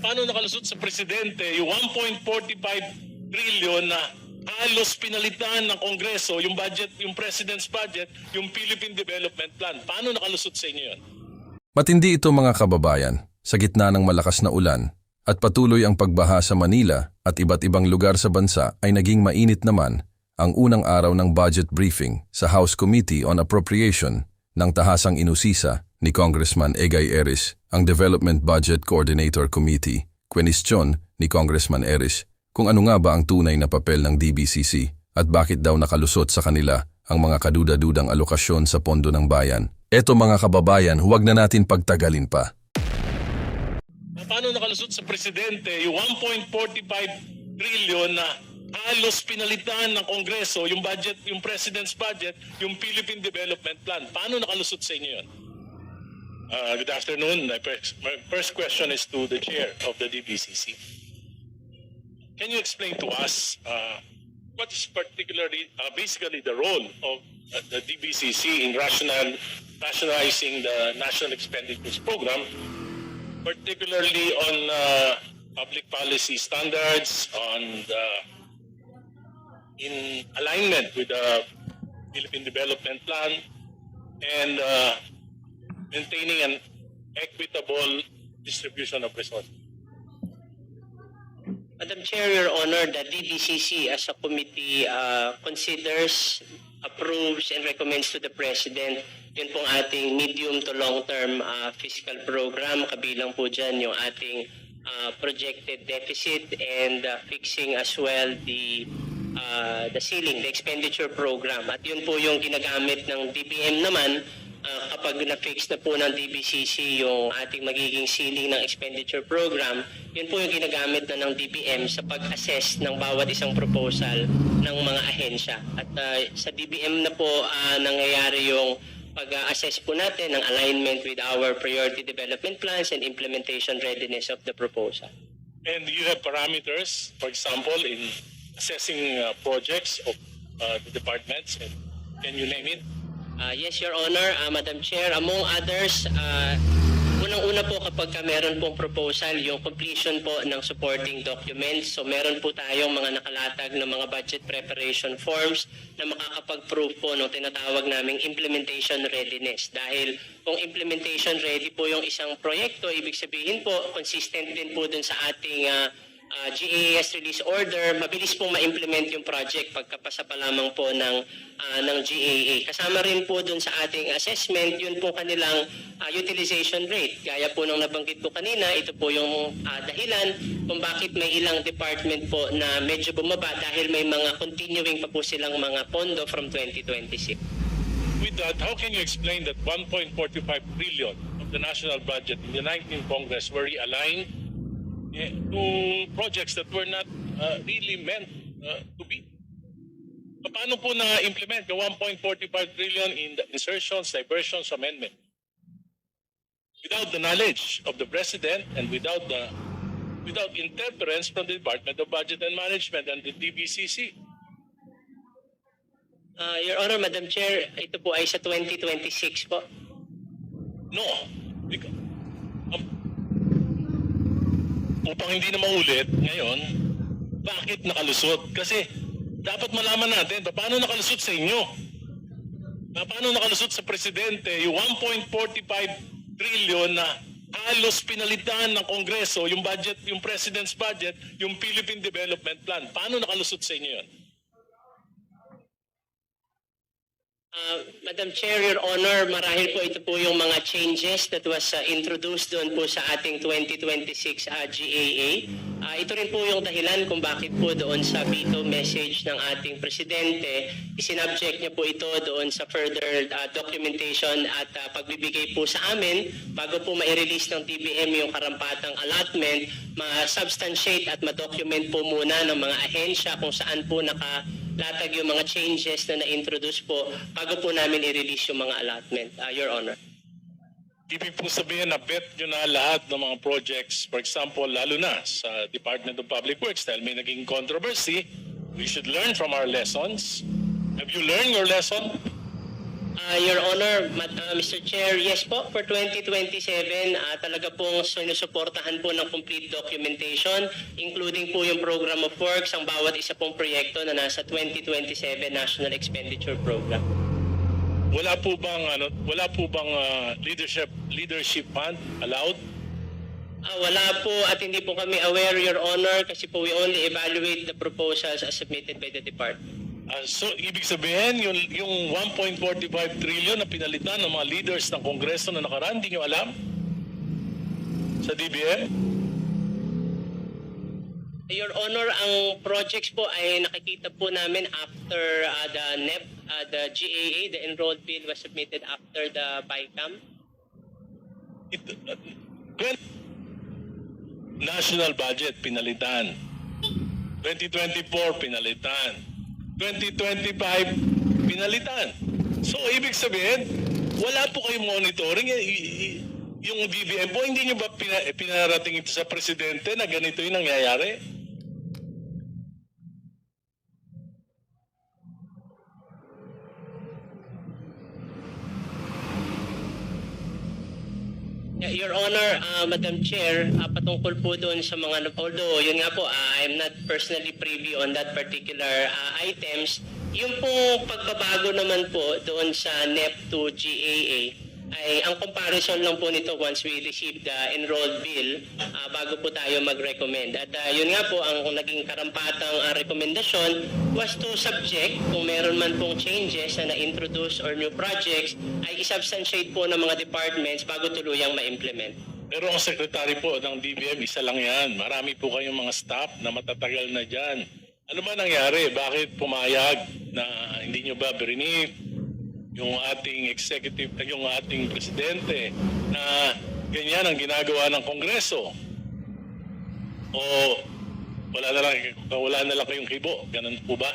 paano nakalusot sa presidente yung 1.45 trillion na halos pinalitan ng Kongreso, yung budget, yung President's budget, yung Philippine Development Plan. Paano nakalusot sa inyo yun? Matindi ito mga kababayan, sa gitna ng malakas na ulan at patuloy ang pagbaha sa Manila at iba't ibang lugar sa bansa ay naging mainit naman ang unang araw ng budget briefing sa House Committee on Appropriation ng tahasang inusisa ni Congressman Egay Eris, ang Development Budget Coordinator Committee. Kwenestyon ni Congressman Eris kung ano nga ba ang tunay na papel ng DBCC at bakit daw nakalusot sa kanila ang mga kaduda-dudang alokasyon sa pondo ng bayan. Eto mga kababayan, huwag na natin pagtagalin pa. Paano nakalusot sa presidente yung 1.45 trillion na halos pinalitan ng Kongreso, yung budget, yung President's budget, yung Philippine Development Plan. Paano nakalusot sa inyo yun? Good afternoon. My first question is to the chair of the DBCC. Can you explain to us what is particularly, basically the role of the DBCC in rationalizing the National Expenditures Program, particularly on public policy standards, in alignment with the Philippine Development Plan, and maintaining an equitable distribution of resources? Madam Chair, Your Honor, the DBCC as a committee considers, approves, and recommends to the President yun pong ating medium to long-term fiscal program. Kabilang po dyan yung ating projected deficit and fixing as well the ceiling, the expenditure program. At yun po yung ginagamit ng DBM naman kapag na-fix na po ng DBCC yung ating magiging ceiling ng expenditure program. Yun po yung ginagamit na ng DBM sa pag-assess ng bawat isang proposal ng mga ahensya. At sa DBM na po nangyayari yung pag-assess po natin ng alignment with our priority development plans and implementation readiness of the proposal. And you have parameters, for example, in assessing projects of the departments, and can you name it? Yes, Your Honor, Madam Chair. Among others, unang-una po kapag meron pong proposal, yung completion po ng supporting documents. So meron po tayong mga nakalatag na mga budget preparation forms na makakapag-prove po ng tinatawag naming implementation readiness. Dahil kung implementation ready po yung isang proyekto, ibig sabihin po, consistent din po dun sa ating GAAS release order, mabilis pong ma-implement yung project pagkapasa pa lamang po ng GAA. Kasama rin po dun sa ating assessment, yun po kanilang utilization rate. Gaya po nung nabanggit ko kanina, ito po yung dahilan kung bakit may ilang department po na medyo bumaba dahil may mga continuing pa po silang mga pondo from 2026. With that, how can you explain that 1.45 trillion of the national budget in the 19th Congress were realigned to projects that were not really meant to be? Paano po na-implement yung 1.45 trillion in the insertions, diversions, amendment? Without the knowledge of the President and without interference from the Department of Budget and Management and the DBCC. Your Honor, Madam Chair, ito po ay sa 2026 po. No. Upang hindi na maulit ngayon, bakit nakalusot? Kasi dapat malaman natin paano nakalusot sa inyo. Paano nakalusot sa presidente yung 1.45 trillion na halos pinalitan ng Kongreso, yung budget, yung President's budget, yung Philippine Development Plan. Paano nakalusot sa inyo yun? Madam Chair, Your Honor, marahil po ito po yung mga changes that was introduced doon po sa ating 2026 GAA. Ito rin po yung dahilan kung bakit po doon sa veto message ng ating Presidente, isinubject niya po ito doon sa further documentation at pagbibigay po sa amin bago po ma-release ng DBM yung karampatang allotment, ma-substantiate at ma-document po muna ng mga ahensya kung saan po nakalatag yung mga changes na na-introduce po bago po namin i-release yung mga allotment, Your Honor. Ibig pong sabihin na bet nyo na lahat ng mga projects, for example, lalo na sa Department of Public Works, dahil may naging controversy, we should learn from our lessons. Have you learned your lesson? Your Honor, Mr. Chair, yes po, for 2027, talaga pong sinusuportahan po ng complete documentation, including po yung program of works, ang bawat isa pong proyekto na nasa 2027 National Expenditure Program. Wala po bang leadership fund allowed? Wala po at hindi po kami aware, Your Honor, kasi po we only evaluate the proposals as submitted by the department. So, ibig sabihin, yung 1.45 trillion na pinalitan ng mga leaders ng Kongreso na nakaraan, hindi nyo alam? Sa DBM? Your Honor, ang projects po ay nakikita po namin after the NEP, the GAA, the enrolled bill was submitted after the BICAM. National budget, pinalitan. 2024, pinalitan. 2025, pinalitan. So, ibig sabihin, wala po kayong monitoring. Yung DBM po, hindi nyo ba pinarating ito sa presidente na ganito yung nangyayari? Your Honor, Madam Chair, patungkol po doon sa mga, although yun nga po, I'm not personally privy on that particular items, yung po pagbabago naman po doon sa NEP to GAA, ay ang comparison lang po nito once we receive the enrolled bill bago po tayo mag-recommend. At yun nga po, ang naging karampatang rekomendasyon was to subject kung meron man pong changes na na-introduce or new projects ay isubstantiate po ng mga departments bago tuluyang ma-implement. Pero ang secretary po ng DBM, isa lang yan. Marami po kayong mga staff na matatagal na dyan. Ano ba nangyari? Bakit pumayag na hindi nyo ba brinif yung ating executive, yung ating presidente na ganyan ang ginagawa ng Kongreso? O wala na lang kayong kibo? Ganun po ba?